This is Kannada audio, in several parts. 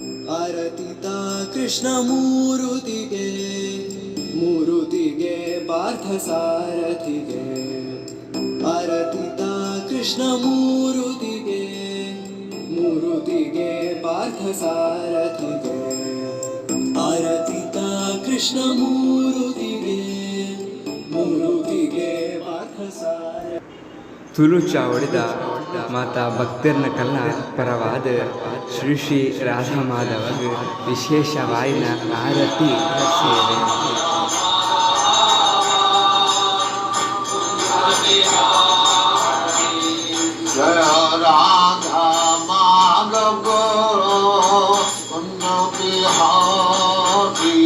ಆರತಿತಾ ಕೃಷ್ಣ ಮೂರುತಿಗೆ ಮೂರುತಿಗೆ ಪಾರ್ಥ ಸಾರಥಿಗೆ ಆರತಿತಾ ಕೃಷ್ಣ ಮೂರುತಿಗೆ ಮೂರುತಿಗೆ ಪಾರ್ಥ ಸಾರಥಿಗೆ ಆರತಿತಾ ಕೃಷ್ಣ ಮೂರುತಿಗೆ ಮೂರುತಿಗೆ ಪಾರ್ಥ ಸಾರಥಿಗೆ ತುಳುಚ ಹೊಡೆದ ಮಾತಾ ಭಕ್ತರ್ನ ಕಲ್ಲ ಪರವಾದ ಶ್ರೀ ಶ್ರೀ ರಾಧಾ ಮಾಧವಗ ವಿಶೇಷವಾಯಿನ ಆರತಿ ಸೇವೆ. ಜಯ ರಾಧಾ ಮಾಧವ ಬಿಹಾರಿ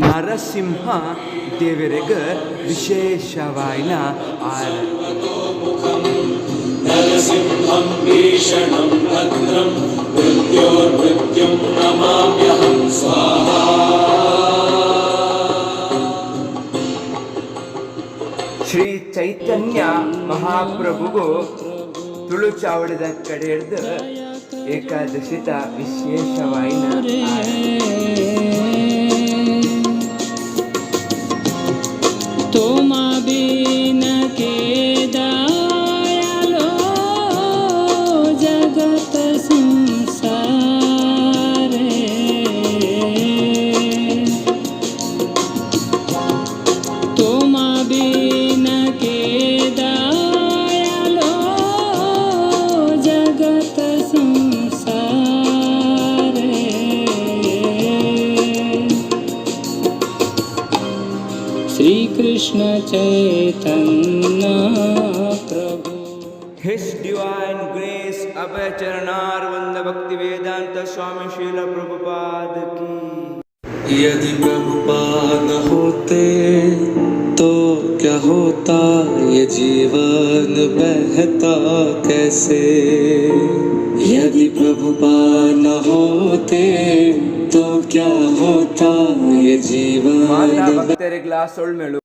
ನರಸಿಂಹ ದೇವರಿಗೆ ವಿಶೇಷವಾಯಿನ ಆರತಿ. ನರಸಿಂಹಂ ಭೀಷಣಂ ಭದ್ರಂ ಮೃತ್ಯೋರ್ಮೃತ್ಯುಂ ನಮಾಮ್ಯಹಂ ಸ್ವಾಹಾ. ಶ್ರೀ ಚೈತನ್ಯ ಮಹಾಪ್ರಭುಗೂ ತುಳು ಚಾವಡಿದ ಕಡೆ ಹಿಡಿದು ಏಕಾದಶಿತ ವಿಶೇಷವಾಯಿನ तोमा बिन के दयालो जगत संसारे तोमा बिन के दयालो जगत संसारे श्री कृष्ण चैतन्य प्रभु. His divine grace अभय चरणार वंद भक्ति वेदांत स्वामी शील प्रभुपाद की. यदि प्रभुपाद न होते तो क्या होता, ये जीवन बहता कैसे. यदि प्रभुपाद न होते तो क्या होता, ये जीवन ಮಾತಾ ಭಕ್ತರಿಗೆ ಗ್ಲಾಸ್ ಒಳ್ಮೆಳು